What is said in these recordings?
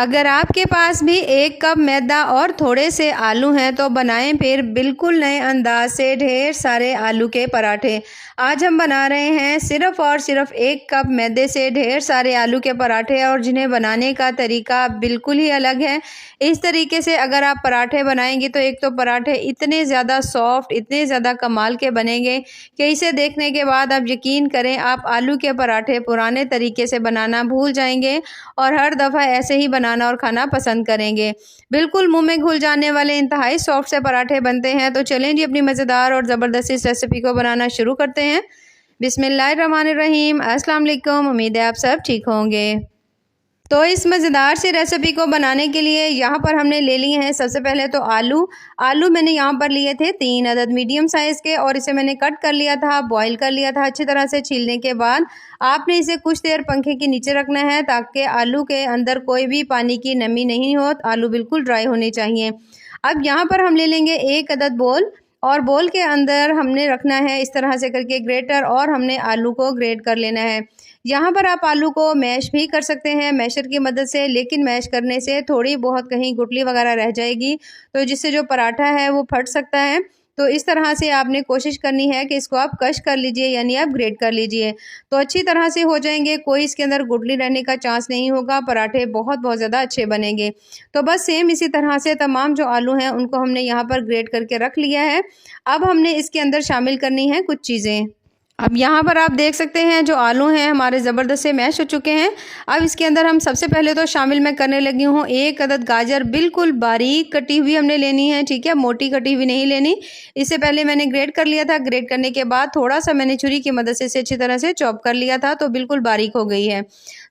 अगर आपके पास भी 1 कप मैदा और थोड़े से आलू हैं तो बनाएं फिर बिल्कुल नए अंदाज से ढेर सारे आलू के पराठे। आज हम बना रहे हैं सिर्फ और सिर्फ 1 कप मैदे से ढेर सारे आलू के पराठे, और जिन्हें बनाने का तरीका बिल्कुल ही अलग है। इस तरीके से अगर आप पराठे बनाएंगे तो एक तो पराठे इतने ज़्यादा सॉफ्ट, इतने ज़्यादा कमाल के बनेंगे कि इसे देखने के बाद आप यकीन करें आप आलू के पराठे पुराने तरीके से बनाना भूल जाएंगे और हर दफ़ा ऐसे ही बनाना और खाना पसंद करेंगे। बिल्कुल मुंह में घुल जाने वाले इंतहाई सॉफ्ट से पराठे बनते हैं। तो चलें जी, अपनी मज़ेदार और ज़बरदस्त इस रेसिपी को बनाना शुरू करते हैं। बिस्मिल्लाहिर्रहमानिर्रहीम। अस्सलाम वालेकुम। उम्मीद है आप सब ठीक होंगे। तो इस मज़ेदार सी रेसिपी को बनाने के लिए यहाँ पर हमने ले लिए हैं सबसे पहले तो आलू मैंने यहाँ पर लिए थे 3 अदद मीडियम साइज़ के, और इसे मैंने कट कर लिया था, बॉईल कर लिया था अच्छी तरह से। छीलने के बाद आपने इसे कुछ देर पंखे के नीचे रखना है ताकि आलू के अंदर कोई भी पानी की नमी नहीं हो। आलू बिल्कुल ड्राई होने चाहिए। अब यहाँ पर हम ले लेंगे 1 अदद बोल, और बोल के अंदर हमने रखना है इस तरह से करके ग्रेटर, और हमने आलू को ग्रेट कर लेना है। यहाँ पर आप आलू को मैश भी कर सकते हैं मैशर की मदद से, लेकिन मैश करने से थोड़ी बहुत कहीं गुठली वगैरह रह जाएगी तो जिससे जो पराठा है वो फट सकता है। तो इस तरह से आपने कोशिश करनी है कि इसको आप कश कर लीजिए, यानी आप ग्रेट कर लीजिए, तो अच्छी तरह से हो जाएंगे। कोई इसके अंदर गुठली रहने का चांस नहीं होगा, पराठे बहुत ज़्यादा अच्छे बनेंगे। तो बस सेम इसी तरह से तमाम जो आलू हैं उनको हमने यहाँ पर ग्रेट करके रख लिया है। अब हमने इसके अंदर शामिल करनी है कुछ चीज़ें। अब यहाँ पर आप देख सकते हैं जो आलू हैं हमारे ज़बरदस्त से मैश हो चुके हैं। अब इसके अंदर हम सबसे पहले तो शामिल मैं करने लगी हूँ 1 अदद गाजर, बिल्कुल बारीक कटी हुई हमने लेनी है, ठीक है, मोटी कटी हुई नहीं लेनी। इससे पहले मैंने ग्रेट कर लिया था, ग्रेट करने के बाद थोड़ा सा मैंने छुरी की मदद से इसे अच्छी तरह से चॉप कर लिया था, तो बिल्कुल बारीक हो गई है।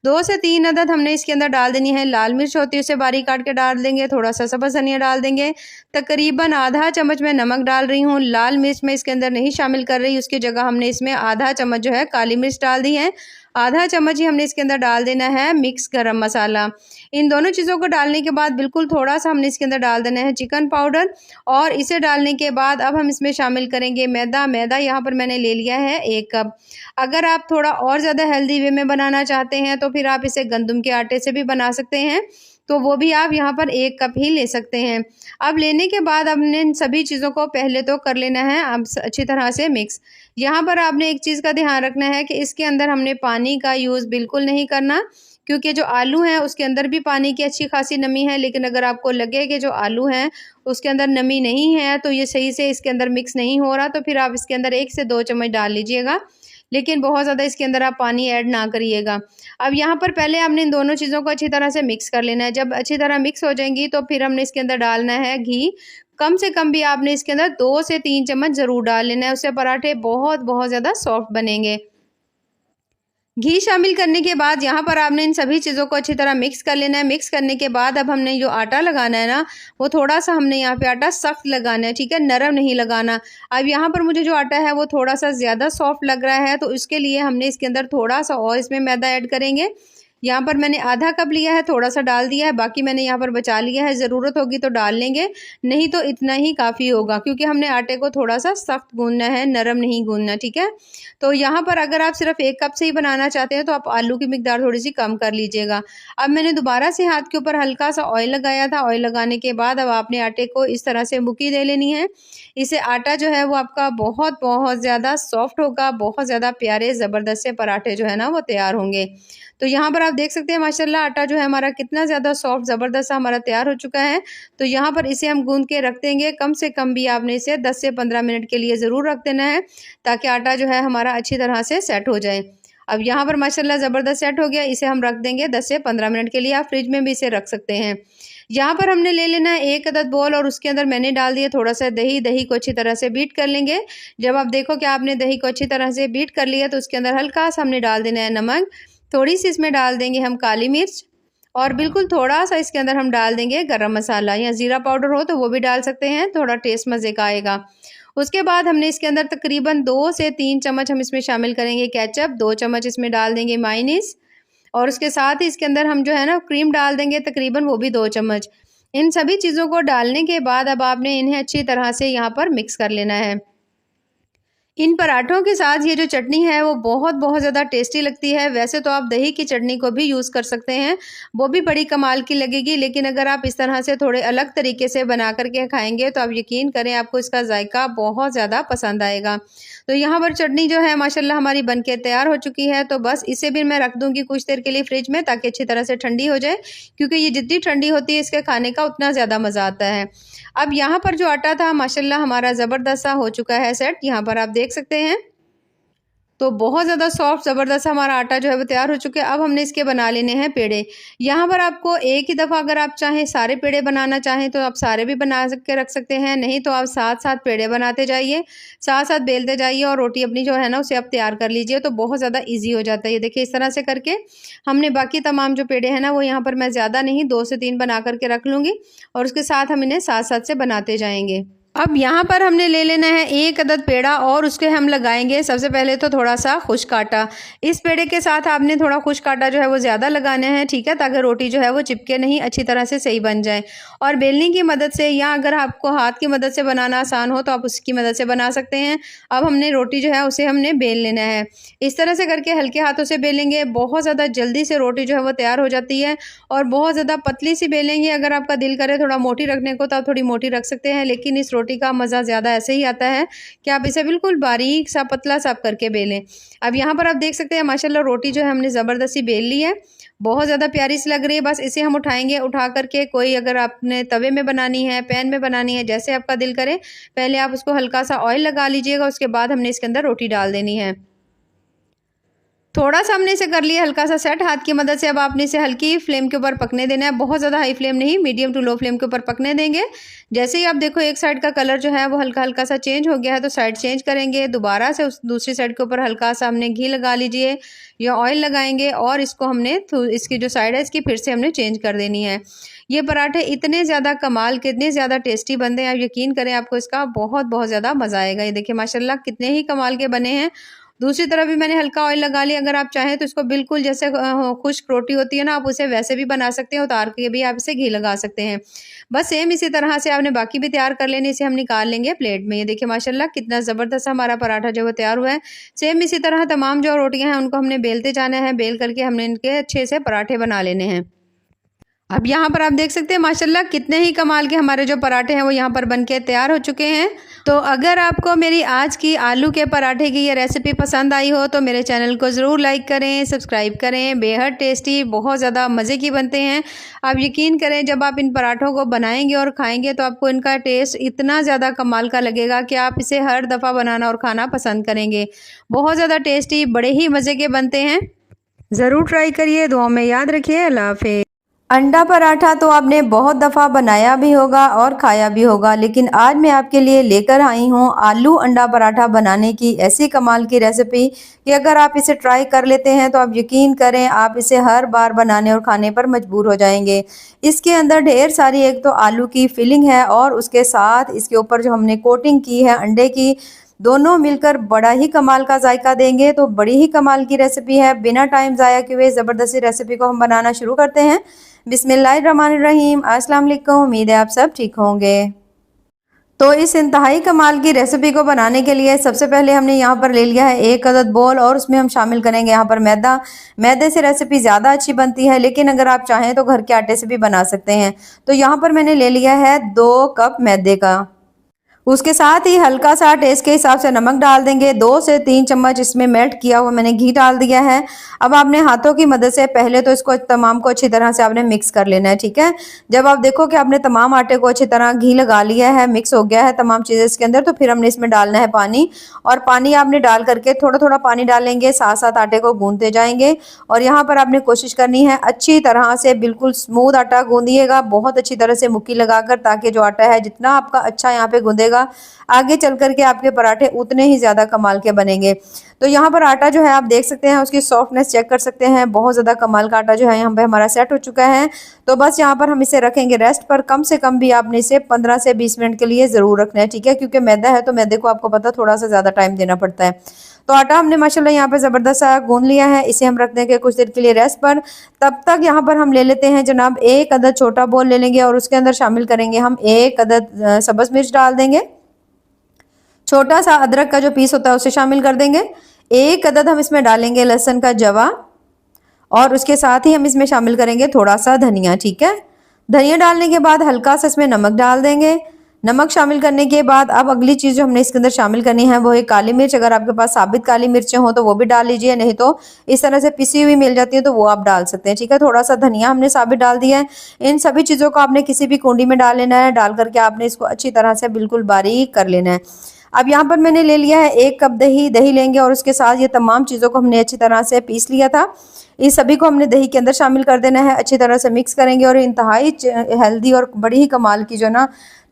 2 से 3 अदद हमने इसके अंदर डाल देनी है लाल मिर्च होती है, उसे बारीक काट के डाल देंगे। थोड़ा सा सब्ज़ धनिया डाल देंगे। तकरीबन आधा चम्मच मैं नमक डाल रही हूँ। लाल मिर्च मैं इसके अंदर नहीं शामिल कर रही, उसकी जगह हमने इसमें आधा चम्मच जो है काली मिर्च डाल दी है। आधा चम्मच ही हमने इसके अंदर डाल देना है मिक्स गरम मसाला। इन दोनों चीज़ों को डालने के बाद बिल्कुल थोड़ा सा हमने इसके अंदर डाल देना है चिकन पाउडर, और इसे डालने के बाद अब हम इसमें शामिल करेंगे मैदा यहाँ पर मैंने ले लिया है 1 कप। अगर आप थोड़ा और ज़्यादा हेल्दी वे में बनाना चाहते हैं तो फिर आप इसे गंदम के आटे से भी बना सकते हैं, तो वो भी आप यहाँ पर 1 कप ही ले सकते हैं। अब लेने के बाद हमने इन सभी चीज़ों को पहले तो कर लेना है अब अच्छी तरह से मिक्स। यहाँ पर आपने एक चीज़ का ध्यान रखना है कि इसके अंदर हमने पानी का यूज़ बिल्कुल नहीं करना, क्योंकि जो आलू हैं उसके अंदर भी पानी की अच्छी खासी नमी है। लेकिन अगर आपको लगे कि जो आलू हैं उसके अंदर नमी नहीं है, तो ये सही से इसके अंदर मिक्स नहीं हो रहा, तो फिर आप इसके अंदर 1 से 2 चम्मच डाल लीजिएगा, लेकिन बहुत ज़्यादा इसके अंदर आप पानी ऐड ना करिएगा। अब यहाँ पर पहले हमने इन दोनों चीज़ों को अच्छी तरह से मिक्स कर लेना है। जब अच्छी तरह मिक्स हो जाएंगी तो फिर हमने इसके अंदर डालना है घी। कम से कम भी आपने इसके अंदर 2 से 3 चम्मच ज़रूर डाल लेना है, उससे पराठे बहुत ज़्यादा सॉफ्ट बनेंगे। घी शामिल करने के बाद यहाँ पर आपने इन सभी चीज़ों को अच्छी तरह मिक्स कर लेना है। मिक्स करने के बाद अब हमने जो आटा लगाना है ना, वो थोड़ा सा हमने यहाँ पे आटा सख्त लगाना है, ठीक है, नरम नहीं लगाना। अब यहाँ पर मुझे जो आटा है वो थोड़ा सा ज़्यादा सॉफ्ट लग रहा है, तो इसके लिए हमने इसके अंदर थोड़ा सा और इसमें मैदा ऐड करेंगे। यहाँ पर मैंने आधा कप लिया है, थोड़ा सा डाल दिया है, बाकी मैंने यहाँ पर बचा लिया है। ज़रूरत होगी तो डाल लेंगे, नहीं तो इतना ही काफ़ी होगा, क्योंकि हमने आटे को थोड़ा सा सख्त गूंदना है, नरम नहीं गूंदना, ठीक है। तो यहाँ पर अगर आप सिर्फ 1 कप से ही बनाना चाहते हैं तो आप आलू की मिकदार थोड़ी सी कम कर लीजिएगा। अब मैंने दोबारा से हाथ के ऊपर हल्का सा ऑयल लगाया था। ऑयल लगाने के बाद अब आपने आटे को इस तरह से मुक्की दे लेनी है। इससे आटा जो है वो आपका बहुत ज़्यादा सॉफ्ट होगा, बहुत ज़्यादा प्यारे ज़बरदस्त से पराठे जो है ना वो तैयार होंगे। तो यहाँ पर आप देख सकते हैं माशाल्लाह आटा जो है हमारा कितना ज़्यादा सॉफ्ट ज़बरदस्त सा हमारा तैयार हो चुका है। तो यहाँ पर इसे हम गूंद के रख देंगे। कम से कम भी आपने इसे 10 से 15 मिनट के लिए ज़रूर रख देना है, ताकि आटा जो है हमारा अच्छी तरह से सेट हो जाए। अब यहाँ पर माशाल्लाह ज़बरदस्त सेट हो गया। इसे हम रख देंगे 10 से 15 मिनट के लिए। आप फ्रिज में भी इसे रख सकते हैं। यहाँ पर हमने ले लेना है 1 अदद बोल, और उसके अंदर मैंने डाल दिया थोड़ा सा दही को अच्छी तरह से बीट कर लेंगे। जब आप देखो कि आपने दही को अच्छी तरह से बीट कर लिया तो उसके अंदर हल्का सा हमने डाल देना है नमक। थोड़ी सी इसमें डाल देंगे हम काली मिर्च, और बिल्कुल थोड़ा सा इसके अंदर हम डाल देंगे गरम मसाला, या ज़ीरा पाउडर हो तो वो भी डाल सकते हैं, थोड़ा टेस्ट मज़े का आएगा। उसके बाद हमने इसके अंदर तकरीबन 2 से 3 चम्मच हम इसमें शामिल करेंगे केचप, 2 चम्मच इसमें डाल देंगे मायोनीज़, और उसके साथ ही इसके अंदर हम जो है ना क्रीम डाल देंगे, तकरीबन वो भी 2 चम्मच। इन सभी चीज़ों को डालने के बाद अब आपने इन्हें अच्छी तरह से यहाँ पर मिक्स कर लेना है। इन पराठों के साथ ये जो चटनी है वो बहुत ज़्यादा टेस्टी लगती है। वैसे तो आप दही की चटनी को भी यूज़ कर सकते हैं, वो भी बड़ी कमाल की लगेगी, लेकिन अगर आप इस तरह से थोड़े अलग तरीके से बना कर के खाएँगे तो आप यकीन करें आपको इसका जायका बहुत ज़्यादा पसंद आएगा। तो यहाँ पर चटनी जो है माशाल्लाह हमारी बन के तैयार हो चुकी है। तो बस इसे भी मैं रख दूँगी कुछ देर के लिए फ्रिज में, ताकि अच्छी तरह से ठंडी हो जाए, क्योंकि ये जितनी ठंडी होती है इसके खाने का उतना ज़्यादा मज़ा आता है। अब यहाँ पर जो आटा था माशाल्लाह हमारा ज़बरदस्त सा हो चुका है सेट, यहाँ पर आप देख सकते हैं। तो बहुत ज़्यादा सॉफ्ट ज़बरदस्त हमारा आटा जो है वो तैयार हो चुका है। अब हमने इसके बना लेने हैं पेड़े। यहाँ पर आपको एक ही दफ़ा अगर आप चाहें सारे पेड़े बनाना चाहें तो आप सारे भी बना के रख सकते हैं, नहीं तो आप साथ-साथ पेड़े बनाते जाइए, साथ-साथ बेलते जाइए और रोटी अपनी जो है ना उसे आप तैयार कर लीजिए, तो बहुत ज़्यादा ईज़ी हो जाता है। ये देखिए इस तरह से करके हमने बाकी तमाम जो पेड़े हैं ना वो यहाँ पर मैं ज़्यादा नहीं 2 से 3 बना कर के रख लूँगी और उसके साथ हम इन्हें साथ-साथ से बनाते जाएँगे। अब यहाँ पर हमने ले लेना है 1 अदद पेड़ा और उसके हम लगाएंगे सबसे पहले तो थोड़ा सा खुश्क आटा। इस पेड़े के साथ आपने थोड़ा खुश्क आटा जो है वो ज़्यादा लगाना है, ठीक है, ताकि रोटी जो है वो चिपके नहीं, अच्छी तरह से सही बन जाए। और बेलनी की मदद से या अगर आपको हाथ की मदद से बनाना आसान हो तो आप उसकी मदद से बना सकते हैं। अब हमने रोटी जो है उसे हमने बेल लेना है। इस तरह से करके हल्के हाथों से बेलेंगे, बहुत ज़्यादा जल्दी से रोटी जो है वो तैयार हो जाती है। और बहुत ज़्यादा पतली सी बेलेंगे, अगर आपका दिल करे थोड़ा मोटी रखने को तो आप थोड़ी मोटी रख सकते हैं, लेकिन इस रोटी का मज़ा ज़्यादा ऐसे ही आता है कि आप इसे बिल्कुल बारीक सा पतला सा करके बेलें। अब यहाँ पर आप देख सकते हैं माशाल्लाह रोटी जो है हमने ज़बरदस्ती बेल ली है, बहुत ज़्यादा प्यारी सी लग रही है। बस इसे हम उठाएंगे, उठा करके कोई अगर आपने तवे में बनानी है, पैन में बनानी है, जैसे आपका दिल करे, पहले आप उसको हल्का सा ऑयल लगा लीजिएगा, उसके बाद हमने इसके अंदर रोटी डाल देनी है। थोड़ा सा हमने इसे कर लिया हल्का सा सेट हाथ की मदद से। अब आपने इसे हल्की फ्लेम के ऊपर पकने देना है, बहुत ज़्यादा हाई फ्लेम नहीं, मीडियम टू लो फ्लेम के ऊपर पकने देंगे। जैसे ही आप देखो एक साइड का कलर जो है वो हल्का हल्का सा चेंज हो गया है तो साइड चेंज करेंगे, दोबारा से उस दूसरी साइड के ऊपर हल्का सा हमने घी लगा लीजिए या ऑयल लगाएंगे और इसको हमने इसकी जो साइड है इसकी फिर से हमने चेंज कर देनी है। ये पराठे इतने ज़्यादा कमाल के, इतने ज़्यादा टेस्टी बनते हैं, आप यकीन करें आपको इसका बहुत ज़्यादा मज़ा आएगा। ये देखिए माशाल्लाह कितने ही कमाल के बने हैं। दूसरी तरफ भी मैंने हल्का ऑयल लगा लिया। अगर आप चाहें तो इसको बिल्कुल जैसे खुश्क रोटी होती है ना, आप उसे वैसे भी बना सकते हैं, उतार के भी आप इसे घी लगा सकते हैं। बस सेम इसी तरह से आपने बाकी भी तैयार कर लेने, इसे हम निकाल लेंगे प्लेट में। ये देखिए माशाल्लाह कितना ज़बरदस्त हमारा पराठा जो वो तैयार हुआ है। सेम इसी तरह तमाम जो रोटियां हैं उनको हमने बेलते जाना है, बेल करके हमने इनके अच्छे से पराठे बना लेने हैं। अब यहाँ पर आप देख सकते हैं माशाल्लाह कितने ही कमाल के हमारे जो पराठे हैं वो यहाँ पर बनके तैयार हो चुके हैं। तो अगर आपको मेरी आज की आलू के पराठे की ये रेसिपी पसंद आई हो तो मेरे चैनल को ज़रूर लाइक करें, सब्सक्राइब करें। बेहद टेस्टी, बहुत ज़्यादा मज़े की बनते हैं। आप यकीन करें जब आप इन पराठों को बनाएंगे और खाएंगे तो आपको इनका टेस्ट इतना ज़्यादा कमाल का लगेगा कि आप इसे हर दफ़ा बनाना और खाना पसंद करेंगे। बहुत ज़्यादा टेस्टी, बड़े ही मज़े के बनते हैं। ज़रूर ट्राई करिए, दुआ में याद रखिए। अल्लाह हाफ़िज़। अंडा पराठा तो आपने बहुत दफ़ा बनाया भी होगा और खाया भी होगा, लेकिन आज मैं आपके लिए लेकर आई हूँ आलू अंडा पराठा बनाने की ऐसी कमाल की रेसिपी कि अगर आप इसे ट्राई कर लेते हैं तो आप यकीन करें आप इसे हर बार बनाने और खाने पर मजबूर हो जाएंगे। इसके अंदर ढेर सारी एक तो आलू की फिलिंग है और उसके साथ इसके ऊपर जो हमने कोटिंग की है अंडे की, दोनों मिलकर बड़ा ही कमाल का जायका देंगे। तो बड़ी ही कमाल की रेसिपी है। बिना टाइम ज़ाया किए ज़बरदस्ती रेसिपी को हम बनाना शुरू करते हैं। बिस्मिल्लाहिर्रहमानिर्रहीम। अस्सलाम वालेकुम, उम्मीद है आप सब ठीक होंगे। तो इस इंतहाई कमाल की रेसिपी को बनाने के लिए सबसे पहले हमने यहाँ पर ले लिया है 1 अदद बोल और उसमें हम शामिल करेंगे यहाँ पर मैदा। मैदे से रेसिपी ज़्यादा अच्छी बनती है, लेकिन अगर आप चाहें तो घर के आटे से भी बना सकते हैं। तो यहाँ पर मैंने ले लिया है 2 कप मैदे का। उसके साथ ही हल्का सा टेस्ट के हिसाब से नमक डाल देंगे। 2 से 3 चम्मच इसमें मेल्ट किया हुआ मैंने घी डाल दिया है। अब आपने हाथों की मदद से पहले तो इसको तमाम को अच्छी तरह से आपने मिक्स कर लेना है, ठीक है। जब आप देखो कि आपने तमाम आटे को अच्छी तरह घी लगा लिया है, मिक्स हो गया है तमाम चीज़ें इसके अंदर, तो फिर हमने इसमें डालना है पानी। और पानी आपने डाल करके थोड़ा थोड़ा पानी डालेंगे, साथ साथ आटे को गूंदते जाएंगे। और यहाँ पर आपने कोशिश करनी है अच्छी तरह से बिल्कुल स्मूथ आटा गूंदिएगा, बहुत अच्छी तरह से मुक्की लगाकर, ताकि जो आटा है जितना आपका अच्छा यहाँ पे गूंदेगा आगे चल करके आपके पराठे उतने ही ज्यादा कमाल के बनेंगे। तो यहाँ पर आटा जो है आप देख सकते हैं, उसकी सॉफ्टनेस चेक कर सकते हैं। बहुत ज्यादा कमाल का आटा जो है यहाँ पे हमारा सेट हो चुका है। तो बस यहाँ पर हम इसे रखेंगे रेस्ट पर। कम से कम भी आपने इसे 15 से 20 मिनट के लिए जरूर रखना है, ठीक है, क्योंकि मैदा है तो मैदे को आपको पता थोड़ा सा ज्यादा टाइम देना पड़ता है। तो आटा हमने माशाल्लाह यहाँ पे जबरदस्त सा गूंद लिया है। इसे हम रख देंगे कुछ देर के लिए रेस्ट पर। तब तक यहाँ पर हम ले लेते हैं जनाब 1 अदद छोटा बोल ले लेंगे और उसके अंदर शामिल करेंगे हम 1 अदद सब्ज मिर्च डाल देंगे। छोटा सा अदरक का जो पीस होता है उसे शामिल कर देंगे। 1 अदद हम इसमें डालेंगे लहसुन का जवा और उसके साथ ही हम इसमें शामिल करेंगे थोड़ा सा धनिया। ठीक है, धनिया डालने के बाद हल्का सा इसमें नमक डाल देंगे। नमक शामिल करने के बाद अब अगली चीज़ जो हमने इसके अंदर शामिल करनी है वो है काली मिर्च। अगर आपके पास साबित काली मिर्चें हो तो वो भी डाल लीजिए, नहीं तो इस तरह से पिसी हुई मिल जाती है तो वो आप डाल सकते हैं। ठीक है, थोड़ा सा धनिया हमने साबित डाल दिया है। इन सभी चीज़ों को आपने किसी भी कुंडी में डाल लेना है। डाल करके आपने इसको अच्छी तरह से बिल्कुल बारीक कर लेना है। अब यहाँ पर मैंने ले लिया है 1 कप दही। दही लेंगे और उसके साथ ये तमाम चीज़ों को हमने अच्छी तरह से पीस लिया था, इस सभी को हमने दही के अंदर शामिल कर देना है। अच्छी तरह से मिक्स करेंगे और इंतहाई हेल्दी और बड़ी ही कमाल की जो ना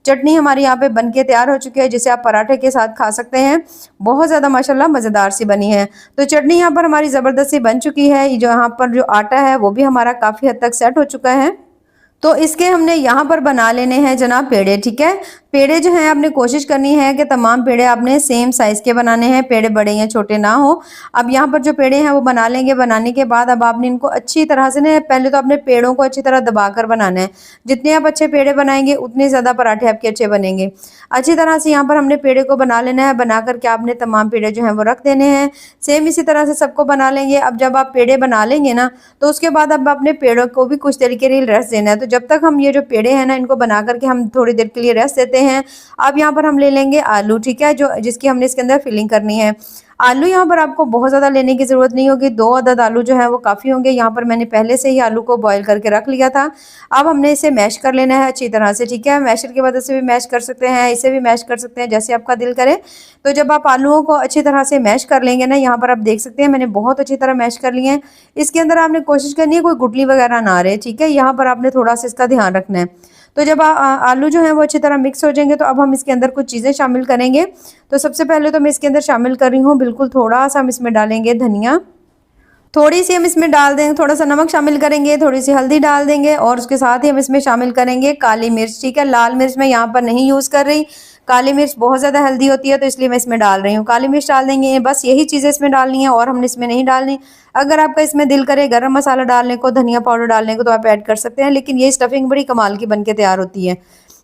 चटनी हमारी यहाँ पे बनके तैयार हो चुकी है, जिसे आप पराठे के साथ खा सकते हैं। बहुत ज़्यादा माशाल्लाह मज़ेदार सी बनी है। तो चटनी यहाँ पर हमारी ज़बरदस्त सी बन चुकी है। जो यहाँ पर जो आटा है वो भी हमारा काफ़ी हद तक सेट हो चुका है। तो इसके हमने यहाँ पर बना लेने हैं जनाब पेड़े। ठीक है, पेड़े जो हैं आपने कोशिश करनी है कि तमाम पेड़े आपने सेम साइज़ के बनाने हैं, पेड़े बड़े या छोटे ना हो। अब यहाँ पर जो पेड़े हैं वो बना लेंगे। बनाने के बाद अब आपने इनको अच्छी तरह से ना, पहले तो अपने पेड़ों को अच्छी तरह दबाकर बनाना है। जितने आप अच्छे पेड़े बनाएंगे उतने ज़्यादा पराठे आपके अच्छे बनेंगे। अच्छी तरह से यहाँ पर हमने पेड़े को बना लेना है। बना करके आपने तमाम पेड़े जो हैं वो रख देने हैं। सेम इसी तरह से सबको बना लेंगे। अब जब आप पेड़े बना लेंगे ना तो उसके बाद अब अपने पेड़ों को भी कुछ देर के लिए रेस्ट देना है। तो जब तक हम ये जो पेड़े हैं ना इनको बना करके हम थोड़ी देर के लिए रेस्ट देते हैं। अब यहाँ पर हम ले लेंगे आलू। ठीक है, जो जिसकी हमने इसके अंदर फिलिंग करनी है। आलू यहाँ पर आपको बहुत ज़्यादा लेने की ज़रूरत नहीं होगी, 2 अदद आलू जो है वो काफ़ी होंगे। यहाँ पर मैंने पहले से ही आलू को बॉईल करके रख लिया था। अब हमने इसे मैश कर लेना है अच्छी तरह से। ठीक है, मैशर की मदद से भी मैश कर सकते हैं, इसे भी मैश कर सकते हैं, जैसे आपका दिल करे। तो जब आप आलूओं को अच्छी तरह से मैश कर लेंगे ना, यहाँ पर आप देख सकते हैं मैंने बहुत अच्छी तरह मैश कर लिए हैं। इसके अंदर आपने कोशिश करनी है कोई गुठली वगैरह ना रहे। ठीक है, यहाँ पर आपने थोड़ा सा इसका ध्यान रखना है। तो जब आलू जो है वो अच्छी तरह मिक्स हो जाएंगे तो अब हम इसके अंदर कुछ चीज़ें शामिल करेंगे। तो सबसे पहले तो मैं इसके अंदर शामिल कर रही हूँ बिल्कुल थोड़ा सा हम इसमें डालेंगे धनिया। थोड़ी सी हम इसमें डाल देंगे, थोड़ा सा नमक शामिल करेंगे, थोड़ी सी हल्दी डाल देंगे और उसके साथ ही हम इसमें शामिल करेंगे काली मिर्च। ठीक है, लाल मिर्च मैं यहाँ पर नहीं यूज़ कर रही, काली मिर्च बहुत ज़्यादा हेल्दी होती है तो इसलिए मैं इसमें डाल रही हूँ। काली मिर्च डाल देंगे, बस यही चीज़ें इसमें डालनी है और हमने इसमें नहीं डालनी। अगर आपका इसमें दिल करे गरम मसाला डालने को, धनिया पाउडर डालने को तो आप ऐड कर सकते हैं, लेकिन ये स्टफिंग बड़ी कमाल की बनके तैयार होती है।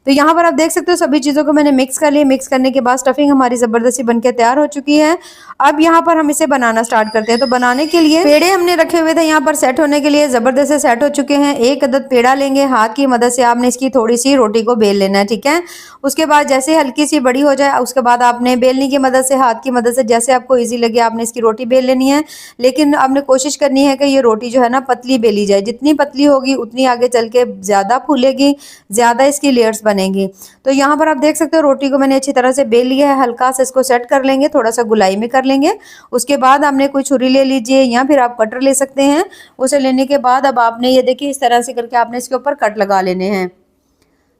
तो यहाँ पर आप देख सकते हो सभी चीज़ों को मैंने मिक्स कर लिया। मिक्स करने के बाद स्टफिंग हमारी ज़बरदस्ती बनके तैयार हो चुकी है। अब यहाँ पर हम इसे बनाना स्टार्ट करते हैं। तो बनाने के लिए पेड़े हमने रखे हुए थे यहाँ पर सेट होने के लिए, ज़बरदस्त से सेट हो चुके हैं। 1 अदद पेड़ा लेंगे, हाथ की मदद से आपने इसकी थोड़ी सी रोटी को बेल लेना है। ठीक है, उसके बाद जैसे हल्की सी बड़ी हो जाए उसके बाद आपने बेलनी की मदद से, हाथ की मदद से, जैसे आपको ईजी लगे आपने इसकी रोटी बेल लेनी है। लेकिन आपने कोशिश करनी है कि ये रोटी जो है ना पतली बेली जाए। जितनी पतली होगी उतनी आगे चल के ज़्यादा फूलेगी, ज़्यादा इसकी लेयर्स बनेंगी। तो यहाँ पर आप देख सकते हो रोटी को मैंने अच्छी तरह से बेल लिया है। हल्का से इसको सेट कर लेंगे, थोड़ा सा गुलाई में कर लेंगे। उसके बाद आपने कोई छुरी ले लीजिए या फिर आप कटर ले सकते हैं। उसे लेने के बाद अब आपने ये देखिए इस तरह से करके आपने इसके ऊपर कट लगा लेने हैं।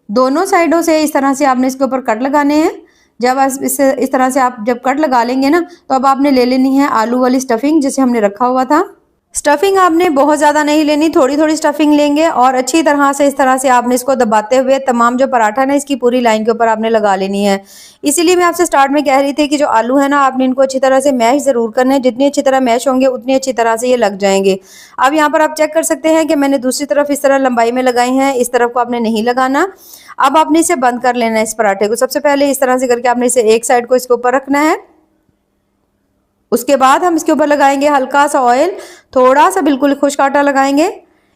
दोनों साइडों से इस तरह से आपने इसके ऊपर कट लगाने हैं। जब इस तरह से आप जब कट लगा लेंगे ना तो अब आपने ले लेनी है आलू वाली स्टफिंग जिसे हमने रखा हुआ था। स्टफिंग आपने बहुत ज़्यादा नहीं लेनी, थोड़ी थोड़ी स्टफिंग लेंगे और अच्छी तरह से इस तरह से आपने इसको दबाते हुए तमाम जो पराठा ना इसकी पूरी लाइन के ऊपर आपने लगा लेनी है। इसीलिए मैं आपसे स्टार्ट में कह रही थी कि जो आलू है ना आपने इनको अच्छी तरह से मैश ज़रूर करना है। जितनी अच्छी तरह मैश होंगे उतनी अच्छी तरह से ये लग जाएंगे। अब यहाँ पर आप चेक कर सकते हैं कि मैंने दूसरी तरफ इस तरह लंबाई में लगाई हैं, इस तरफ को आपने नहीं लगाना। अब आपने इसे बंद कर लेना है इस पराठे को। सबसे पहले इस तरह से करके आपने इसे एक साइड को इसके ऊपर रखना है। उसके बाद हम इसके ऊपर लगाएंगे हल्का सा ऑयल, थोड़ा सा बिल्कुल खुश्क आटा लगाएंगे।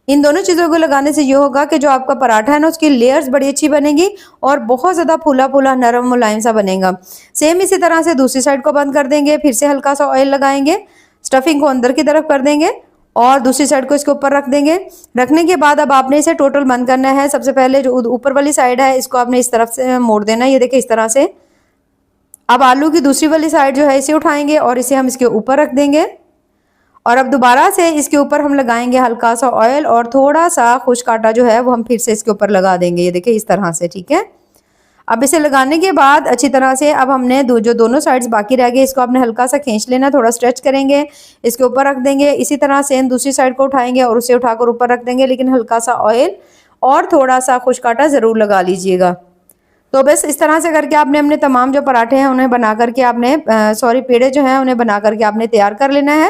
इन दोनों चीज़ों को लगाने से ये होगा कि जो आपका पराठा है ना उसकी लेयर्स बड़ी अच्छी बनेगी और बहुत ज़्यादा फूला फूला नरम मुलायम सा बनेगा। सेम इसी तरह से दूसरी साइड को बंद कर देंगे, फिर से हल्का सा ऑयल लगाएंगे, स्टफिंग को अंदर की तरफ कर देंगे और दूसरी साइड को इसके ऊपर रख देंगे। रखने के बाद अब आपने इसे टोटल बंद करना है। सबसे पहले जो ऊपर वाली साइड है इसको आपने इस तरफ से मोड़ देना है, ये देखिए इस तरह से। अब आलू की दूसरी वाली साइड जो है इसे उठाएंगे और इसे हम इसके ऊपर रख देंगे और अब दोबारा से इसके ऊपर हम लगाएंगे हल्का सा ऑयल और थोड़ा सा खुश्क आटा जो है वो हम फिर से इसके ऊपर लगा देंगे, ये देखिए इस तरह से। ठीक है, अब इसे लगाने के बाद अच्छी तरह से अब हमने जो दोनों साइड्स बाकी रह गए इसको आपने हल्का सा खींच लेना, थोड़ा स्ट्रेच करेंगे, इसके ऊपर रख देंगे। इसी तरह से दूसरी साइड को उठाएंगे और उसे उठाकर ऊपर रख देंगे, लेकिन हल्का सा ऑयल और थोड़ा सा खुश्क आटा ज़रूर लगा लीजिएगा। तो बस इस तरह से करके आपने अपने तमाम जो पराठे हैं उन्हें बना करके आपने पेड़े जो हैं उन्हें बना करके आपने तैयार कर लेना है।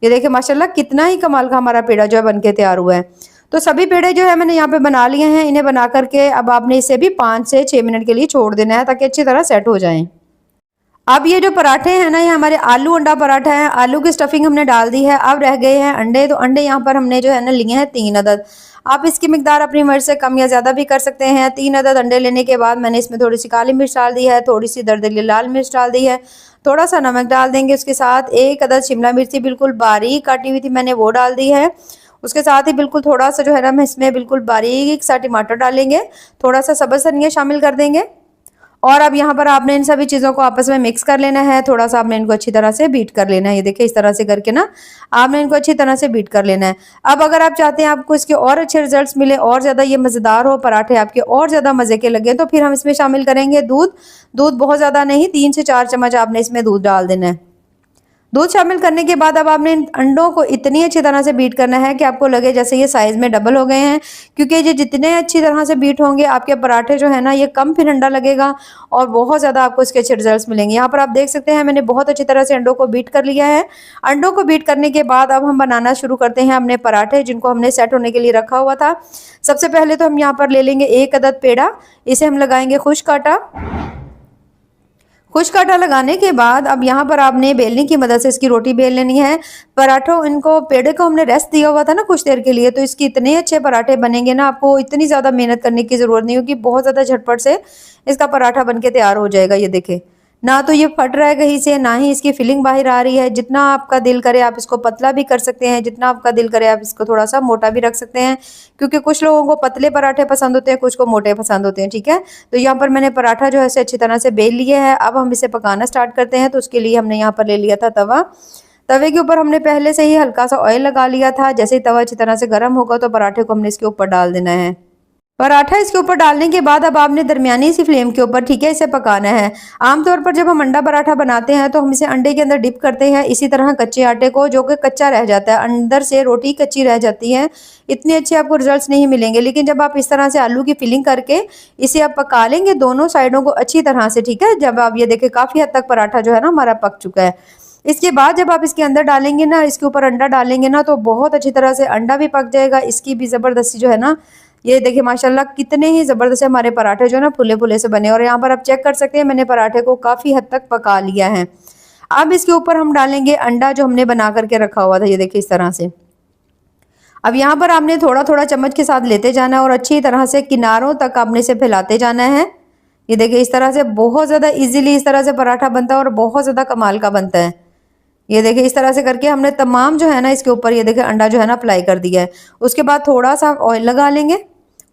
ये देखिए माशाल्लाह कितना ही कमाल का हमारा पेड़ा जो है बनके तैयार हुआ है। तो सभी पेड़े जो है मैंने यहाँ पे बना लिए हैं। इन्हें बना करके अब आपने इसे भी 5 से 6 मिनट के लिए छोड़ देना है ताकि अच्छी तरह सेट हो जाएं। अब ये जो पराठे हैं ना, ये हमारे आलू अंडा पराठा है। आलू की स्टफिंग हमने डाल दी है। अब रह गए हैं अंडे। तो अंडे यहाँ पर हमने जो है ना लिए हैं 3 अदद। आप इसकी मिकदार अपनी मर्ज़ी से कम या ज़्यादा भी कर सकते हैं। 3 अदद अंडे लेने के बाद मैंने इसमें थोड़ी सी काली मिर्च डाल दी है, थोड़ी सी दरदरी लाल मिर्च डाल दी है, थोड़ा सा नमक डाल देंगे। उसके साथ 1 अदद शिमला मिर्ची बिल्कुल बारीक काटी हुई थी, मैंने वो डाल दी है। उसके साथ ही बिल्कुल थोड़ा सा जो है ना, हम इसमें बिल्कुल बारीक सा टमाटर डालेंगे, थोड़ा सा सब्ज़ धनिया शामिल कर देंगे। और अब यहाँ पर आपने इन सभी चीज़ों को आपस में मिक्स कर लेना है। थोड़ा सा आपने इनको अच्छी तरह से बीट कर लेना है। ये देखिए इस तरह से करके ना आपने इनको अच्छी तरह से बीट कर लेना है। अब अगर आप चाहते हैं आपको इसके और अच्छे रिजल्ट्स मिले, और ज़्यादा ये मज़ेदार हो, पराठे आपके और ज़्यादा मज़े के लगे, तो फिर हम इसमें शामिल करेंगे दूध। दूध बहुत ज़्यादा नहीं, 3 से 4 चम्मच आपने इसमें दूध डाल देना है। दूध शामिल करने के बाद अब आपने इन अंडों को इतनी अच्छी तरह से बीट करना है कि आपको लगे जैसे ये साइज़ में डबल हो गए हैं, क्योंकि ये जितने अच्छी तरह से बीट होंगे आपके पराठे जो है ना, ये कम फिर अंडा लगेगा और बहुत ज़्यादा आपको इसके अच्छे रिजल्ट्स मिलेंगे। यहाँ पर आप देख सकते हैं मैंने बहुत अच्छी तरह से अंडों को बीट कर लिया है। अंडों को बीट करने के बाद अब हम बनाना शुरू करते हैं अपने पराठे, जिनको हमने सेट होने के लिए रखा हुआ था। सबसे पहले तो हम यहाँ पर ले लेंगे 1 अदद पेड़ा। इसे हम लगाएंगे खुश्क आटा। खुश्क आटा लगाने के बाद अब यहाँ पर आपने बेलने की मदद से इसकी रोटी बेल लेनी है। पराठों इनको पेड़े को हमने रेस्ट दिया हुआ था ना कुछ देर के लिए, तो इसके इतने अच्छे पराठे बनेंगे ना, आपको इतनी ज़्यादा मेहनत करने की ज़रूरत नहीं होगी। बहुत ज़्यादा झटपट से इसका पराठा बनके तैयार हो जाएगा। ये देखें, ना तो ये फट रहा है कहीं से, ना ही इसकी फिलिंग बाहर आ रही है। जितना आपका दिल करे आप इसको पतला भी कर सकते हैं, जितना आपका दिल करे आप इसको थोड़ा सा मोटा भी रख सकते हैं, क्योंकि कुछ लोगों को पतले पराठे पसंद होते हैं, कुछ को मोटे पसंद होते हैं। ठीक है, तो यहाँ पर मैंने पराठा जो है इसे अच्छी तरह से बेल लिया है। अब हम इसे पकाना स्टार्ट करते हैं। तो उसके लिए हमने यहाँ पर ले लिया था तवा। तवे के ऊपर हमने पहले से ही हल्का सा ऑयल लगा लिया था। जैसे ही तवा अच्छी तरह से गर्म होगा तो पराठे को हमने इसके ऊपर डाल देना है। पराठा इसके ऊपर डालने के बाद अब आपने दरमियानी सी फ्लेम के ऊपर, ठीक है, इसे पकाना है। आमतौर पर जब हम अंडा पराठा बनाते हैं तो हम इसे अंडे के अंदर डिप करते हैं, इसी तरह कच्चे आटे को, जो कि कच्चा रह जाता है, अंदर से रोटी कच्ची रह जाती है, इतने अच्छे आपको रिजल्ट्स नहीं मिलेंगे। लेकिन जब आप इस तरह से आलू की फिलिंग करके इसे आप पका लेंगे दोनों साइडों को अच्छी तरह से, ठीक है, जब आप ये देखें काफ़ी हद तक पराठा जो है ना हमारा पक चुका है। इसके बाद जब आप इसके अंदर डालेंगे ना, इसके ऊपर अंडा डालेंगे ना, तो बहुत अच्छी तरह से अंडा भी पक जाएगा, इसकी भी ज़बरदस्ती जो है ना, ये देखिए माशाल्लाह कितने ही ज़बरदस्त हमारे पराठे जो है ना फुले फुले से बने। और यहाँ पर आप चेक कर सकते हैं मैंने पराठे को काफ़ी हद तक पका लिया है। अब इसके ऊपर हम डालेंगे अंडा जो हमने बना करके रखा हुआ था, ये देखिए इस तरह से। अब यहाँ पर आपने थोड़ा थोड़ा चम्मच के साथ लेते जाना है और अच्छी तरह से किनारों तक आपने इसे फैलाते जाना है। ये देखिए इस तरह से बहुत ज़्यादा ईजिली इस तरह से पराठा बनता है और बहुत ज़्यादा कमाल का बनता है। ये देखिए इस तरह से करके हमने तमाम जो है ना इसके ऊपर ये देखिए अंडा जो है ना अप्लाई कर दिया है। उसके बाद थोड़ा सा ऑयल लगा लेंगे।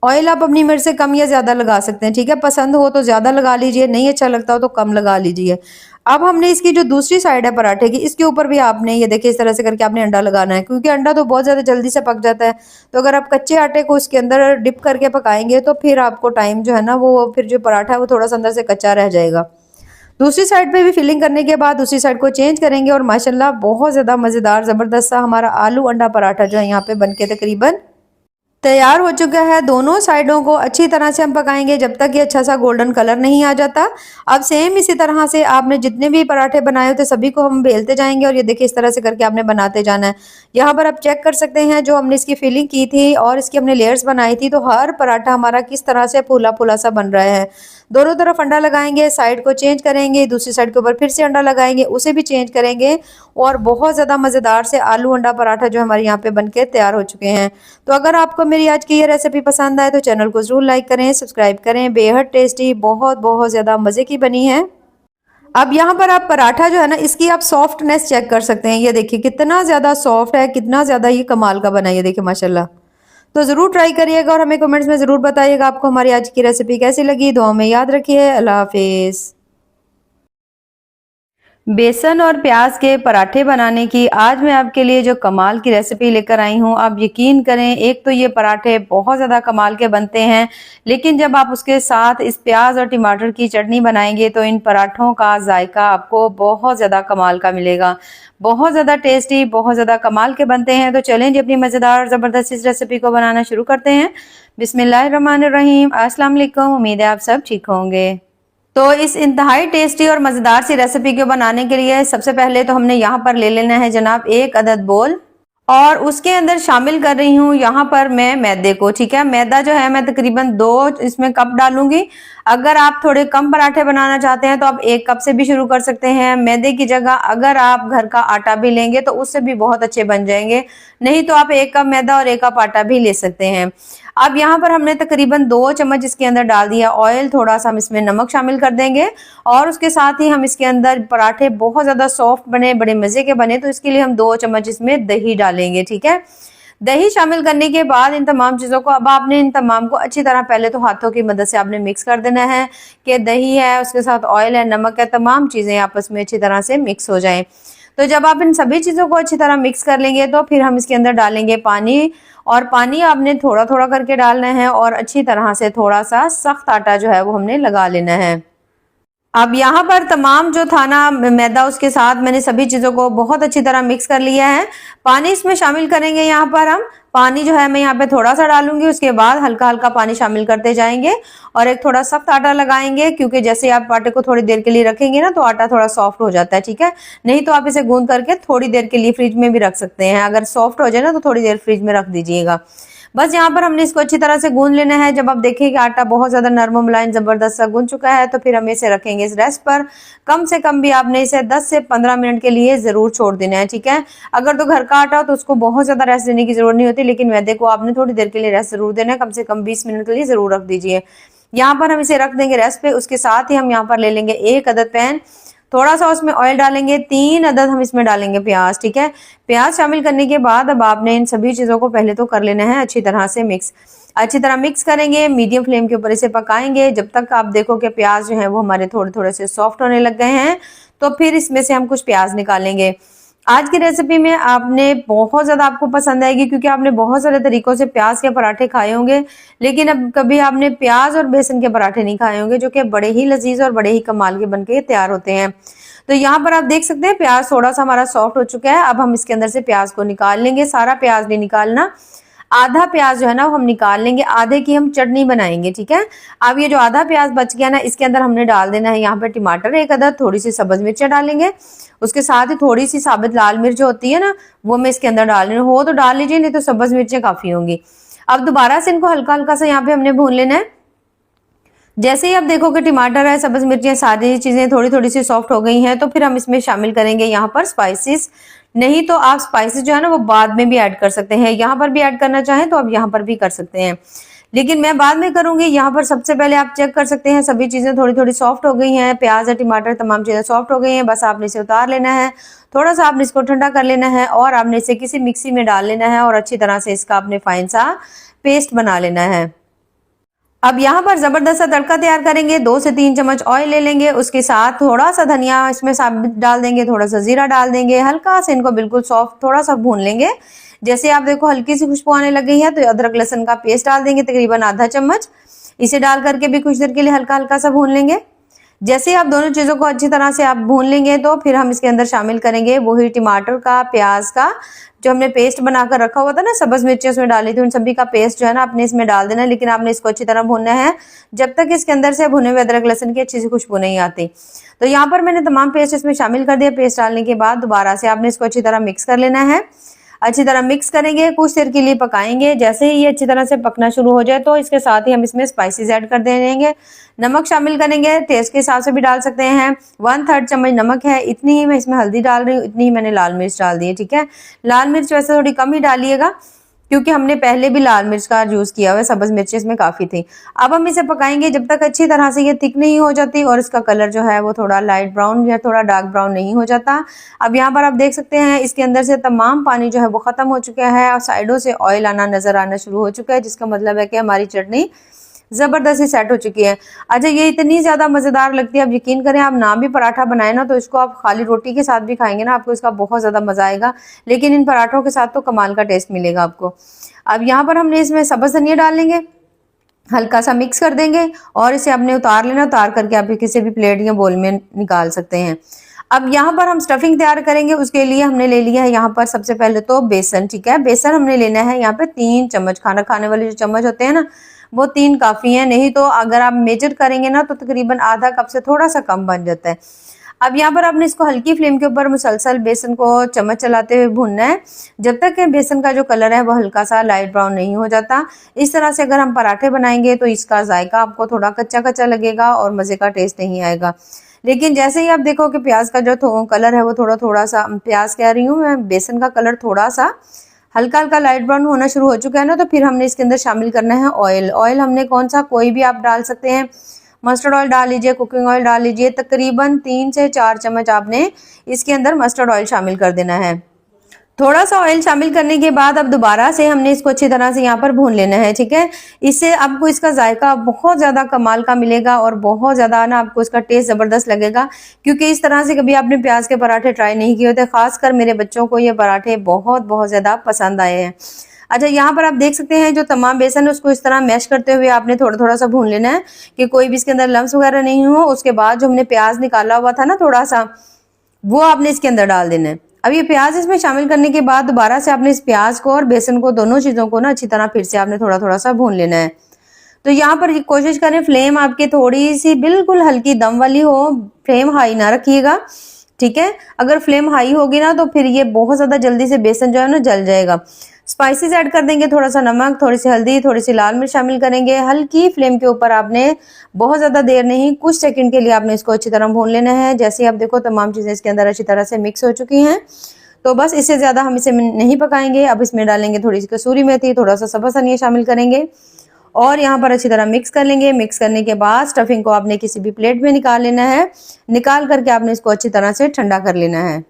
ऑयल आप अपनी मिर्च से कम या ज़्यादा लगा सकते हैं, ठीक है, पसंद हो तो ज़्यादा लगा लीजिए, नहीं अच्छा लगता हो तो कम लगा लीजिए। अब हमने इसकी जो दूसरी साइड है पराठे की, इसके ऊपर भी आपने ये देखिए इस तरह से करके आपने अंडा लगाना है, क्योंकि अंडा तो बहुत ज़्यादा जल्दी से पक जाता है। तो अगर आप कच्चे आटे को उसके अंदर डिप करके पकाएंगे तो फिर आपको टाइम जो है ना, वो फिर जो पराठा है वो थोड़ा सा अंदर से कच्चा रह जाएगा। दूसरी साइड पे भी फिलिंग करने के बाद दूसरी साइड को चेंज करेंगे और माशाल्लाह बहुत ज़्यादा मज़ेदार ज़बरदस्त सा हमारा आलू अंडा पराठा जो है यहाँ पे बनके तकरीबन तैयार हो चुका है। दोनों साइडों को अच्छी तरह से हम पकाएंगे जब तक ये अच्छा सा गोल्डन कलर नहीं आ जाता। अब सेम इसी तरह से आपने जितने भी पराठे बनाए थे सभी को हम बेलते जाएंगे और ये देखिए इस तरह से करके आपने बनाते जाना है। यहाँ पर आप चेक कर सकते हैं जो हमने इसकी फिलिंग की थी और इसकी हमने लेयर्स बनाई थी, तो हर पराठा हमारा किस तरह से फूला फूला सा बन रहा है। दोनों तरफ अंडा लगाएंगे, साइड को चेंज करेंगे, दूसरी साइड के ऊपर फिर से अंडा लगाएंगे, उसे भी चेंज करेंगे और बहुत ज़्यादा मज़ेदार से आलू अंडा पराठा जो हमारे यहाँ पे बनके तैयार हो चुके हैं। तो अगर आपको मेरी आज की ये रेसिपी पसंद आए तो चैनल को ज़रूर लाइक करें, सब्सक्राइब करें। बेहद टेस्टी, बहुत बहुत ज़्यादा मज़े की बनी है। अब यहाँ पर आप पराठा जो है ना इसकी आप सॉफ्टनेस चेक कर सकते हैं। ये देखिए कितना ज़्यादा सॉफ्ट है, कितना ज़्यादा ये कमाल का बना है, ये देखिए माशाल्लाह। तो ज़रूर ट्राई करिएगा और हमें कमेंट्स में ज़रूर बताइएगा आपको हमारी आज की रेसिपी कैसी लगी। दुआ में याद रखिए। अल्लाह हाफिज़। बेसन और प्याज के पराठे बनाने की आज मैं आपके लिए जो कमाल की रेसिपी लेकर आई हूँ, आप यकीन करें, एक तो ये पराठे बहुत ज़्यादा कमाल के बनते हैं, लेकिन जब आप उसके साथ इस प्याज और टमाटर की चटनी बनाएंगे तो इन पराठों का जायका आपको बहुत ज़्यादा कमाल का मिलेगा। बहुत ज़्यादा टेस्टी, बहुत ज़्यादा कमाल के बनते हैं। तो चलें जी अपनी मज़ेदार ज़बरदस्त इस रेसिपी को बनाना शुरू करते हैं। बिस्मिल्लाहिर्रहमानिर्रहीम। अस्सलाम वालेकुम। उम्मीद है आप सब ठीक होंगे। तो इस इंतहाई टेस्टी और मज़ेदार सी रेसिपी को बनाने के लिए सबसे पहले तो हमने यहाँ पर ले लेना है जनाब 1 अदद बोल और उसके अंदर शामिल कर रही हूँ यहाँ पर मैं मैदे को। ठीक है, मैदा जो है मैं तकरीबन 2 इसमें कप डालूंगी। अगर आप थोड़े कम पराठे बनाना चाहते हैं तो आप 1 कप से भी शुरू कर सकते हैं। मैदे की जगह अगर आप घर का आटा भी लेंगे तो उससे भी बहुत अच्छे बन जाएंगे, नहीं तो आप 1 कप मैदा और 1 कप आटा भी ले सकते हैं। अब यहाँ पर हमने तकरीबन 2 चम्मच इसके अंदर डाल दिया ऑयल, थोड़ा सा हम इसमें नमक शामिल कर देंगे और उसके साथ ही हम इसके अंदर पराठे बहुत ज्यादा सॉफ्ट बने, बड़े मजे के बने, तो इसके लिए हम 2 चम्मच इसमें दही डालेंगे। ठीक है, दही शामिल करने के बाद इन तमाम चीजों को अब आपने इन तमाम को अच्छी तरह पहले तो हाथों की मदद से आपने मिक्स कर देना है कि दही है, उसके साथ ऑयल है, नमक है, तमाम चीजें आपस में अच्छी तरह से मिक्स हो जाएं। तो जब आप इन सभी चीजों को अच्छी तरह मिक्स कर लेंगे तो फिर हम इसके अंदर डालेंगे पानी, और पानी आपने थोड़ा थोड़ा करके डालना है और अच्छी तरह से थोड़ा सा सख्त आटा जो है वो हमने लगा लेना है। अब यहाँ पर तमाम जो था ना मैदा, उसके साथ मैंने सभी चीजों को बहुत अच्छी तरह मिक्स कर लिया है। पानी इसमें शामिल करेंगे, यहाँ पर हम पानी जो है मैं यहाँ पे थोड़ा सा डालूंगी, उसके बाद हल्का हल्का पानी शामिल करते जाएंगे और एक थोड़ा सख्त आटा लगाएंगे, क्योंकि जैसे आप आटे को थोड़ी देर के लिए रखेंगे ना तो आटा थोड़ा सॉफ्ट हो जाता है। ठीक है, नहीं तो आप इसे गूंद करके थोड़ी देर के लिए फ्रिज में भी रख सकते हैं। अगर सॉफ्ट हो जाए ना तो थोड़ी देर फ्रिज में रख दीजिएगा। बस यहाँ पर हमने इसको अच्छी तरह से गूंद लेना है। जब आप देखें कि आटा बहुत ज्यादा नरम मुलायम जबरदस्त सा गूंद चुका है तो फिर हम इसे रखेंगे इस रेस्ट पर। कम से कम भी आपने इसे 10 से 15 मिनट के लिए जरूर छोड़ देना है। ठीक है, अगर तो घर का आटा हो तो उसको बहुत ज्यादा रेस्ट देने की जरूरत नहीं होती, लेकिन मैदे को आपने थोड़ी देर के लिए रेस्ट जरूर देना है, कम से कम 20 मिनट के लिए जरूर रख दीजिए। यहाँ पर हम इसे रख देंगे रेस्ट पे। उसके साथ ही हम यहाँ पर ले लेंगे 1 अदद पैन, थोड़ा सा उसमें ऑयल डालेंगे, 3 अदद हम इसमें डालेंगे प्याज। ठीक है, प्याज शामिल करने के बाद अब आपने इन सभी चीजों को पहले तो कर लेना है अच्छी तरह से मिक्स। अच्छी तरह मिक्स करेंगे, मीडियम फ्लेम के ऊपर इसे पकाएंगे जब तक आप देखो कि प्याज जो है वो हमारे थोड़े थोड़े से सॉफ्ट होने लग गए हैं। तो फिर इसमें से हम कुछ प्याज निकालेंगे। आज की रेसिपी में आपने बहुत ज्यादा आपको पसंद आएगी, क्योंकि आपने बहुत सारे तरीकों से प्याज के पराठे खाए होंगे, लेकिन अब कभी आपने प्याज और बेसन के पराठे नहीं खाए होंगे, जो कि बड़े ही लजीज और बड़े ही कमाल के बनके तैयार होते हैं। तो यहाँ पर आप देख सकते हैं प्याज थोड़ा सा हमारा सॉफ्ट हो चुका है। अब हम इसके अंदर से प्याज को निकाल लेंगे। सारा प्याज नहीं निकालना, आधा प्याज जो है ना वो हम निकाल लेंगे, आधे की हम चटनी बनाएंगे। ठीक है, अब ये जो आधा प्याज बच गया ना, इसके अंदर हमने डाल देना है यहाँ पर टमाटर 1 अदद, थोड़ी सी सब्ज मिर्च डालेंगे, उसके साथ ही थोड़ी सी साबित लाल मिर्च होती है ना वो मैं इसके अंदर डाल रही हूँ। हो तो डाल लीजिए, नहीं तो सब्ज मिर्चें काफी होंगी। अब दोबारा से इनको हल्का हल्का सा यहाँ पे हमने भून लेना है। जैसे ही आप देखो कि टमाटर है, सब्ज मिर्चें, सारी चीजें थोड़ी थोड़ी सी सॉफ्ट हो गई हैं, तो फिर हम इसमें शामिल करेंगे यहाँ पर स्पाइसेस। नहीं तो आप स्पाइसेस जो है ना वो बाद में भी ऐड कर सकते हैं, यहाँ पर भी ऐड करना चाहें तो आप यहाँ पर भी कर सकते हैं, लेकिन मैं बाद में करूंगी। यहाँ पर सबसे पहले आप चेक कर सकते हैं सभी चीजें थोड़ी थोड़ी सॉफ्ट हो गई हैं, प्याज और टमाटर तमाम चीजें सॉफ्ट हो गई हैं। बस आपने इसे उतार लेना है, थोड़ा सा आपने इसको ठंडा कर लेना है और आपने इसे किसी मिक्सी में डाल लेना है और अच्छी तरह से इसका आपने फाइन सा पेस्ट बना लेना है। अब यहाँ पर जबरदस्त सा तड़का तैयार करेंगे। 2 से 3 चम्मच ऑयल ले लेंगे, उसके साथ थोड़ा सा धनिया इसमें साबित डाल देंगे, थोड़ा सा जीरा डाल देंगे, हल्का से इनको बिल्कुल सॉफ्ट थोड़ा सा भून लेंगे। जैसे आप देखो हल्की सी खुशबू आने लग गई है तो अदरक लहसुन का पेस्ट डाल देंगे तकरीबन आधा चम्मच। इसे डाल करके भी कुछ देर के लिए हल्का हल्का सा भून लेंगे। जैसे आप दोनों चीजों को अच्छी तरह से आप भून लेंगे तो फिर हम इसके अंदर शामिल करेंगे वही टमाटर का, प्याज का जो हमने पेस्ट बनाकर रखा हुआ था ना, सब्ज मिर्ची उसमें डाली थी, उन सभी का पेस्ट जो है ना आपने इसमें डाल देना है। लेकिन आपने इसको अच्छी तरह भूनना है जब तक इसके अंदर से भुने हुए अदरक लहसुन की अच्छी सी खुशबू नहीं आती। तो यहाँ पर मैंने तमाम पेस्ट इसमें शामिल कर दिया। पेस्ट डालने के बाद दोबारा से आपने इसको अच्छी तरह मिक्स कर लेना है। अच्छी तरह मिक्स करेंगे, कुछ देर के लिए पकाएंगे। जैसे ही ये अच्छी तरह से पकना शुरू हो जाए तो इसके साथ ही हम इसमें स्पाइसेस ऐड कर देंगे। नमक शामिल करेंगे, टेस्ट के हिसाब से भी डाल सकते हैं। 1/3 चम्मच नमक है, इतनी ही मैं इसमें हल्दी डाल रही हूँ, इतनी ही मैंने लाल मिर्च डाल दी है। ठीक है, लाल मिर्च वैसे थोड़ी कम ही डालिएगा क्योंकि हमने पहले भी लाल मिर्च का यूज किया हुआ है, सब्ज मिर्ची इसमें काफी थी। अब हम इसे पकाएंगे जब तक अच्छी तरह से ये थिक नहीं हो जाती और इसका कलर जो है वो थोड़ा लाइट ब्राउन या थोड़ा डार्क ब्राउन नहीं हो जाता। अब यहाँ पर आप देख सकते हैं इसके अंदर से तमाम पानी जो है वो खत्म हो चुका है और साइडों से ऑयल आना नजर आना शुरू हो चुका है, जिसका मतलब है कि हमारी चटनी जबरदस्ती सेट हो चुकी है। अच्छा, ये इतनी ज्यादा मजेदार लगती है, आप यकीन करें आप ना भी पराठा बनाए ना तो इसको आप खाली रोटी के साथ भी खाएंगे ना आपको इसका बहुत ज्यादा मजा आएगा, लेकिन इन पराठों के साथ तो कमाल का टेस्ट मिलेगा आपको। अब यहाँ पर हमने इसमें सब्ज धनिया डाल लेंगे, हल्का सा मिक्स कर देंगे और इसे आपने उतार लेना। उतार करके आप किसी भी प्लेट या बोल में निकाल सकते हैं। अब यहाँ पर हम स्टफिंग तैयार करेंगे, उसके लिए हमने ले लिया है यहाँ पर सबसे पहले तो बेसन। ठीक है, बेसन हमने लेना है यहाँ पे 3 चम्मच, खाना खाने वाले जो चम्मच होते हैं ना वो 3 काफी है, नहीं तो अगर आप मेजर करेंगे ना तो तकरीबन आधा कप से थोड़ा सा कम बन जाता है। अब यहाँ पर आपने इसको हल्की फ्लेम के ऊपर मुसलसल बेसन को चम्मच चलाते हुए भूनना है जब तक कि बेसन का जो कलर है वो हल्का सा लाइट ब्राउन नहीं हो जाता। इस तरह से अगर हम पराठे बनाएंगे तो इसका जायका आपको थोड़ा कच्चा कच्चा लगेगा और मज़े का टेस्ट नहीं आएगा। लेकिन जैसे ही आप देखो कि प्याज का जो कलर है वो थोड़ा सा, प्याज कह रही हूँ मैं, बेसन का कलर थोड़ा सा हल्का हल्का लाइट ब्राउन होना शुरू हो चुका है ना, तो फिर हमने इसके अंदर शामिल करना है ऑयल। ऑयल हमने कौन सा, कोई भी आप डाल सकते हैं। मस्टर्ड ऑयल डाल लीजिए, कुकिंग ऑयल डाल लीजिए। तकरीबन 3 से 4 चम्मच आपने इसके अंदर मस्टर्ड ऑयल शामिल कर देना है। थोड़ा सा ऑयल शामिल करने के बाद अब दोबारा से हमने इसको अच्छी तरह से यहाँ पर भून लेना है, ठीक है। इससे आपको इसका जायका बहुत ज़्यादा कमाल का मिलेगा और बहुत ज़्यादा ना आपको इसका टेस्ट ज़बरदस्त लगेगा, क्योंकि इस तरह से कभी आपने प्याज के पराठे ट्राई नहीं किए होते। खासकर मेरे बच्चों को ये पराठे बहुत बहुत ज़्यादा पसंद आए हैं। अच्छा, यहाँ पर आप देख सकते हैं जो तमाम बेसन है उसको इस तरह मैश करते हुए आपने थोड़ा थोड़ा सा भून लेना है कि कोई भी इसके अंदर लम्स वगैरह नहीं हो। उसके बाद जो हमने प्याज निकाला हुआ था ना थोड़ा सा, वो आपने इसके अंदर डाल देना है। अब ये प्याज इसमें शामिल करने के बाद दोबारा से आपने इस प्याज को और बेसन को, दोनों चीज़ों को ना अच्छी तरह फिर से आपने थोड़ा थोड़ा सा भून लेना है। तो यहाँ पर कोशिश करें फ्लेम आपकी थोड़ी सी बिल्कुल हल्की दम वाली हो, फ्लेम हाई ना रखिएगा, ठीक है। अगर फ्लेम हाई होगी ना तो फिर ये बहुत ज़्यादा जल्दी से बेसन जो है ना जल जाएगा। स्पाइसेस ऐड कर देंगे, थोड़ा सा नमक, थोड़ी सी हल्दी, थोड़ी सी लाल मिर्च शामिल करेंगे। हल्की फ्लेम के ऊपर आपने बहुत ज़्यादा देर नहीं, कुछ सेकंड के लिए आपने इसको अच्छी तरह भून लेना है। जैसे आप देखो तमाम चीज़ें इसके अंदर अच्छी तरह से मिक्स हो चुकी हैं, तो बस इससे ज़्यादा हम इसे नहीं पकाएंगे। अब इसमें डालेंगे थोड़ी सी कसूरी मेथी, थोड़ा सा सब्ज़ धनिया शामिल करेंगे और यहाँ पर अच्छी तरह मिक्स कर लेंगे। मिक्स करने के बाद स्टफिंग को आपने किसी भी प्लेट में निकाल लेना है। निकाल करके आपने इसको अच्छी तरह से ठंडा कर लेना है।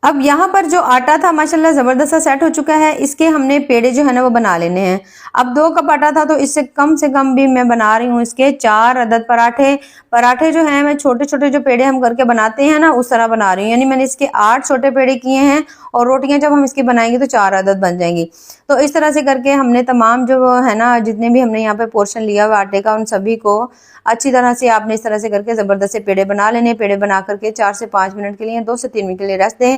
अब यहाँ पर जो आटा था माशाल्लाह ज़बरदस्त सा सेट हो चुका है। इसके हमने पेड़े जो है ना वो बना लेने हैं। अब 2 कप आटा था तो इससे कम से कम भी मैं बना रही हूँ इसके 4 अदद पराठे। पराठे जो हैं मैं छोटे छोटे जो पेड़े हम करके बनाते हैं ना उस तरह बना रही हूँ, यानी मैंने इसके 8 छोटे पेड़े किए हैं और रोटियां जब हम इसकी बनाएंगे तो 4 अदद बन जाएंगी। तो इस तरह से करके हमने तमाम जो है ना, जितने भी हमने यहाँ पे पोर्शन लिया हुआ आटे का, उन सभी को अच्छी तरह से आपने इस तरह से करके ज़बरदस्त से पेड़े बना लेने। पेड़े बना करके 4 से 5 मिनट के लिए, 2 से 3 मिनट के लिए रेस्ट दें।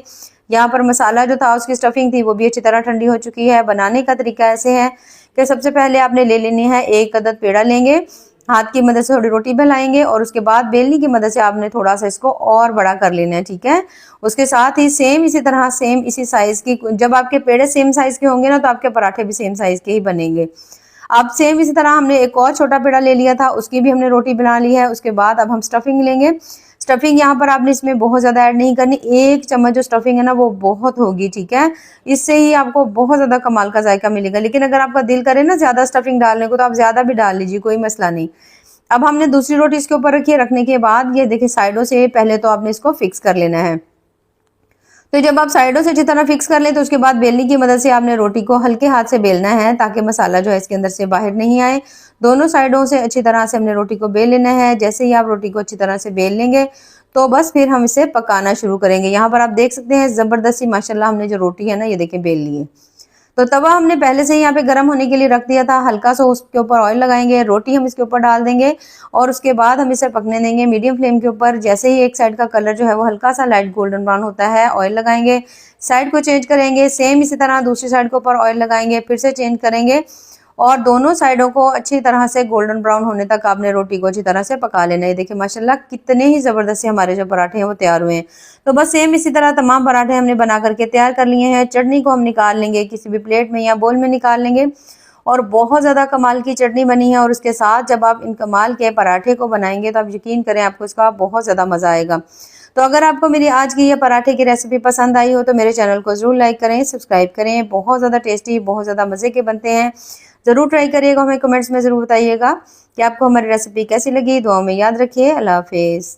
यहाँ पर मसाला जो था, उसकी स्टफिंग थी, वो भी अच्छी तरह ठंडी हो चुकी है। बनाने का तरीका ऐसे है कि सबसे पहले आपने ले लेनी है 1 अदद पेड़ा लेंगे, हाथ की मदद से थोड़ी रोटी बनाएंगे और उसके बाद बेलनी की मदद से आपने थोड़ा सा इसको और बड़ा कर लेना है, ठीक है। उसके साथ ही सेम इसी तरह, सेम इसी साइज की, जब आपके पेड़े सेम साइज के होंगे ना तो आपके पराठे भी सेम साइज के ही बनेंगे। अब सेम इसी तरह हमने एक और छोटा पेड़ा ले लिया था, उसकी भी हमने रोटी बना ली है। उसके बाद अब हम स्टफिंग लेंगे। स्टफिंग यहाँ पर आपने इसमें बहुत ज़्यादा ऐड नहीं करनी, 1 चम्मच जो स्टफिंग है ना वो बहुत होगी, ठीक है। इससे ही आपको बहुत ज़्यादा कमाल का जायका मिलेगा। लेकिन अगर आपका दिल करे ना ज़्यादा स्टफिंग डालने को तो आप ज़्यादा भी डाल लीजिए, कोई मसला नहीं। अब हमने दूसरी रोटी इसके ऊपर रखी है। रखने के बाद ये देखिए साइडों से पहले तो आपने इसको फिक्स कर लेना है। तो जब आप साइडों से अच्छी तरह फिक्स कर लें तो उसके बाद बेलनी की मदद से आपने रोटी को हल्के हाथ से बेलना है ताकि मसाला जो है इसके अंदर से बाहर नहीं आए। दोनों साइडों से अच्छी तरह से हमने रोटी को बेल लेना है। जैसे ही आप रोटी को अच्छी तरह से बेल लेंगे तो बस फिर हम इसे पकाना शुरू करेंगे। यहाँ पर आप देख सकते हैं ज़बरदस्ती माशाल्लाह हमने जो रोटी है ना ये देखिए बेल ली है। तो तवा हमने पहले से ही यहाँ पे गर्म होने के लिए रख दिया था। हल्का सा उसके ऊपर ऑयल लगाएंगे, रोटी हम इसके ऊपर डाल देंगे और उसके बाद हम इसे पकने देंगे मीडियम फ्लेम के ऊपर। जैसे ही एक साइड का कलर जो है वो हल्का सा लाइट गोल्डन ब्राउन होता है, ऑयल लगाएंगे, साइड को चेंज करेंगे। सेम इसी तरह दूसरी साइड के ऊपर ऑयल लगाएंगे, फिर से चेंज करेंगे और दोनों साइडों को अच्छी तरह से गोल्डन ब्राउन होने तक आपने रोटी को अच्छी तरह से पका लेना है। देखिए माशाल्लाह कितने ही ज़बरदस्त से हमारे जो पराठे हैं वो तैयार हुए हैं। तो बस सेम इसी तरह तमाम पराठे हमने बना करके तैयार कर लिए हैं। चटनी को हम निकाल लेंगे, किसी भी प्लेट में या बोल में निकाल लेंगे और बहुत ज़्यादा कमाल की चटनी बनी है। और उसके साथ जब आप इन कमाल के पराठे को बनाएंगे तो आप यकीन करें आपको इसका बहुत ज़्यादा मज़ा आएगा। तो अगर आपको मेरी आज की ये पराठे की रेसिपी पसंद आई हो तो मेरे चैनल को ज़रूर लाइक करें, सब्सक्राइब करें। बहुत ज़्यादा टेस्टी, बहुत ज़्यादा मज़े के बनते हैं। ज़रूर ट्राई करिएगा, हमें कमेंट्स में ज़रूर बताइएगा कि आपको हमारी रेसिपी कैसी लगी। दुआओं में याद रखिए। अल्लाह हाफिज़।